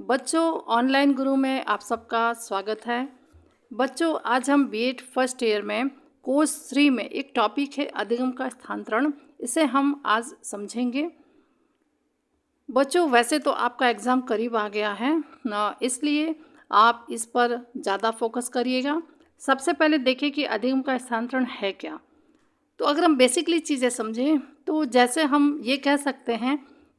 बच्चों, ऑनलाइन गुरु में आप सबका स्वागत है। बच्चों, आज हम बीएड फर्स्ट ईयर में कोर्स 3 में एक टॉपिक है अधिगम का स्थानांतरण। इसे हम आज समझेंगे। बच्चों, वैसे तो आपका एग्ज़ाम करीब आ गया है ना, इसलिए आप इस पर ज़्यादा फोकस करिएगा। सबसे पहले देखिए कि अधिगम का स्थानांतरण है क्या। तो अगर हम बेसिकली चीज़ें समझें तो जैसे हम ये कह सकते हैं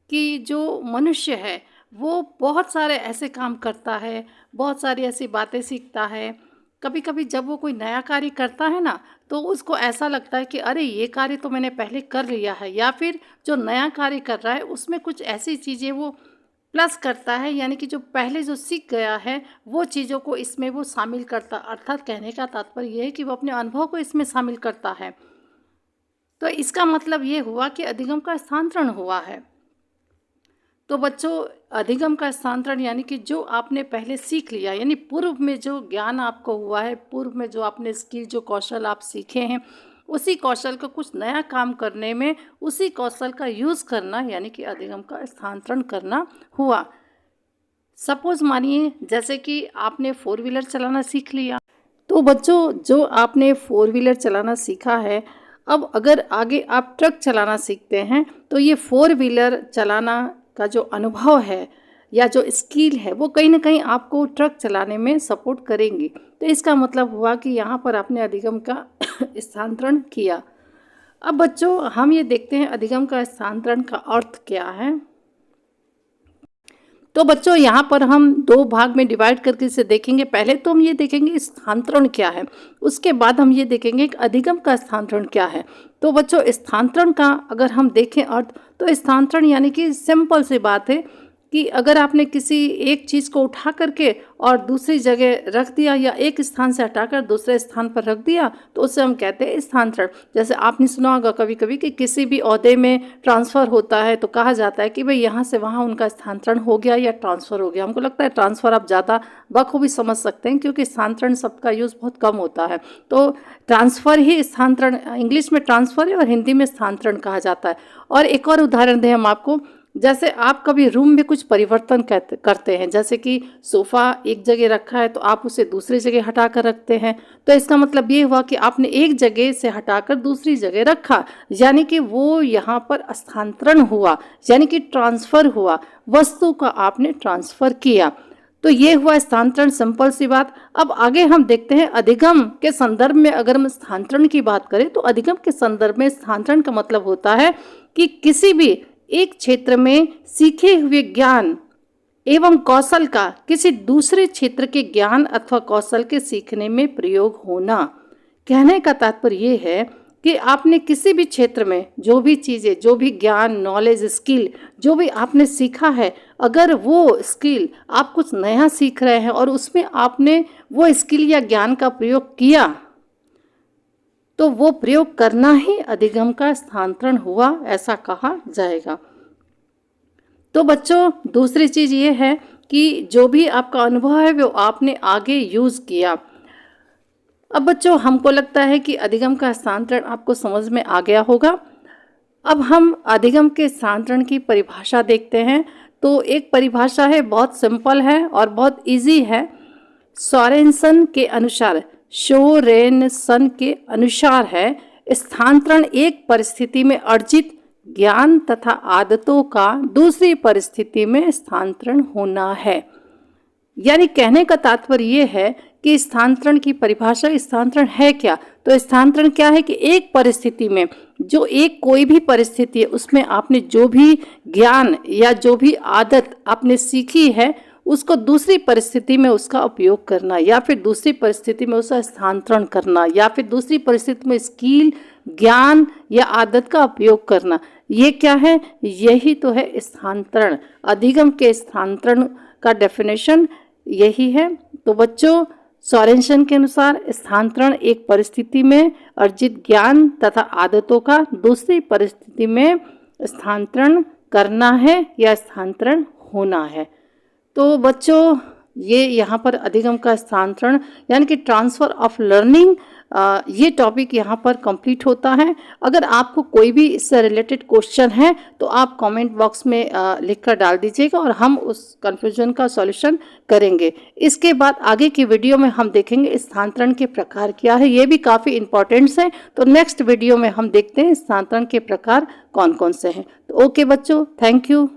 कि जो मनुष्य है वो बहुत सारे ऐसे काम करता है, बहुत सारी ऐसी बातें सीखता है। कभी कभी जब वो कोई नया कार्य करता है ना, तो उसको ऐसा लगता है कि अरे ये कार्य तो मैंने पहले कर लिया है, या फिर जो नया कार्य कर रहा है उसमें कुछ ऐसी चीज़ें वो प्लस करता है, यानी कि जो पहले जो सीख गया है वो चीज़ों को इसमें वो शामिल करता। अर्थात कहने का तात्पर्य ये है कि वो अपने अनुभव को इसमें शामिल करता है। तो इसका मतलब ये हुआ कि अधिगम का स्थानांतरण हुआ है। तो बच्चों, अधिगम का स्थानांतरण यानी कि जो आपने पहले सीख लिया, यानी पूर्व में जो ज्ञान आपको हुआ है, पूर्व में जो आपने स्किल, जो कौशल आप सीखे हैं, उसी कौशल को कुछ नया काम करने में उसी कौशल का यूज़ करना, यानी कि अधिगम का स्थानांतरण करना हुआ। सपोज मानिए जैसे कि आपने 4 व्हीलर चलाना सीख लिया। तो बच्चों, जो आपने 4 व्हीलर चलाना सीखा है, अब अगर आगे आप ट्रक चलाना सीखते हैं तो ये 4 व्हीलर चलाना का जो अनुभव है या जो स्किल है वो कहीं ना कहीं आपको ट्रक चलाने में सपोर्ट करेंगी। तो इसका मतलब हुआ कि यहाँ पर आपने अधिगम का स्थानांतरण किया। अब बच्चों, हम ये देखते हैं अधिगम का स्थानांतरण का अर्थ क्या है। तो बच्चों, यहाँ पर हम 2 भाग में डिवाइड करके इसे देखेंगे। पहले तो हम ये देखेंगे स्थानांतरण क्या है, उसके बाद हम ये देखेंगे कि अधिगम का स्थानांतरण क्या है। तो बच्चों, स्थानांतरण का अगर हम देखें अर्थ, तो स्थानांतरण यानी कि सिंपल सी बात है कि अगर आपने किसी एक चीज़ को उठा करके और दूसरी जगह रख दिया, या एक स्थान से हटाकर दूसरे स्थान पर रख दिया, तो उसे हम कहते हैं स्थानांतरण। जैसे आपने सुना होगा कभी कभी कि किसी भी ओहदे में ट्रांसफ़र होता है तो कहा जाता है कि भाई यहाँ से वहाँ उनका स्थानांतरण हो गया या ट्रांसफ़र हो गया। हमको लगता है ट्रांसफ़र आप ज़्यादा बखूबी समझ सकते हैं, क्योंकि स्थानांतरण शब्द का यूज़ बहुत कम होता है। तो ट्रांसफ़र ही स्थानांतरण, इंग्लिश में ट्रांसफ़र है और हिंदी में स्थानांतरण कहा जाता है। और एक और उदाहरण दें हम आपको, जैसे आप कभी रूम में कुछ परिवर्तन करते हैं, जैसे कि सोफ़ा एक जगह रखा है तो आप उसे दूसरी जगह हटा कर रखते हैं। तो इसका मतलब ये हुआ कि आपने एक जगह से हटाकर दूसरी जगह रखा, यानी कि वो यहाँ पर स्थानांतरण हुआ, यानी कि ट्रांसफ़र हुआ, वस्तु का आपने ट्रांसफ़र किया। तो ये हुआ स्थानांतरण, सिंपल सी बात। अब आगे हम देखते हैं अधिगम के संदर्भ में। अगर हम स्थानांतरण की बात करें तो अधिगम के संदर्भ में स्थानांतरण का मतलब होता है कि किसी भी एक क्षेत्र में सीखे हुए ज्ञान एवं कौशल का किसी दूसरे क्षेत्र के ज्ञान अथवा कौशल के सीखने में प्रयोग होना। कहने का तात्पर्य ये है कि आपने किसी भी क्षेत्र में जो भी चीज़ें, जो भी ज्ञान, नॉलेज, स्किल जो भी आपने सीखा है, अगर वो स्किल आप कुछ नया सीख रहे हैं और उसमें आपने वो स्किल या ज्ञान का प्रयोग किया, तो वो प्रयोग करना ही अधिगम का स्थानांतरण हुआ, ऐसा कहा जाएगा। तो बच्चों, दूसरी चीज़ ये है कि जो भी आपका अनुभव है वो आपने आगे यूज़ किया। अब बच्चों, हमको लगता है कि अधिगम का स्थानांतरण आपको समझ में आ गया होगा। अब हम अधिगम के स्थानांतरण की परिभाषा देखते हैं। तो एक परिभाषा है, बहुत सिंपल है और बहुत इजी है। सोरेनसन के अनुसार है, स्थानांतरण एक परिस्थिति में अर्जित ज्ञान तथा आदतों का दूसरी परिस्थिति में स्थानांतरण होना है। यानी कहने का तात्पर्य ये है कि स्थानांतरण की परिभाषा, स्थानांतरण है क्या। तो स्थानांतरण क्या है कि एक परिस्थिति में, जो एक कोई भी परिस्थिति है, उसमें आपने जो भी ज्ञान या जो भी आदत आपने सीखी है उसको दूसरी परिस्थिति में उसका उपयोग करना, या फिर दूसरी परिस्थिति में उसका स्थानांतरण करना, या फिर दूसरी परिस्थिति में स्किल, ज्ञान या आदत का उपयोग करना। ये क्या है? यही तो है स्थानांतरण। अधिगम के स्थानांतरण का डेफिनेशन यही है। तो बच्चों, सोरेनसन के अनुसार स्थानांतरण एक परिस्थिति में अर्जित ज्ञान तथा आदतों का दूसरी परिस्थिति में स्थानांतरण करना है या स्थानांतरण होना है। तो बच्चों, ये यहाँ पर अधिगम का स्थानांतरण यानी कि ट्रांसफ़र ऑफ लर्निंग, ये टॉपिक यहाँ पर कंप्लीट होता है। अगर आपको कोई भी इससे रिलेटेड क्वेश्चन है तो आप कमेंट बॉक्स में लिख कर डाल दीजिएगा और हम उस कन्फ्यूजन का सॉल्यूशन करेंगे। इसके बाद आगे की वीडियो में हम देखेंगे स्थानांतरण के प्रकार क्या है, ये भी काफ़ी इंपॉर्टेंट्स है। तो नेक्स्ट वीडियो में हम देखते हैं स्थानांतरण के प्रकार कौन कौन से हैं। तो ओके बच्चों, थैंक यू।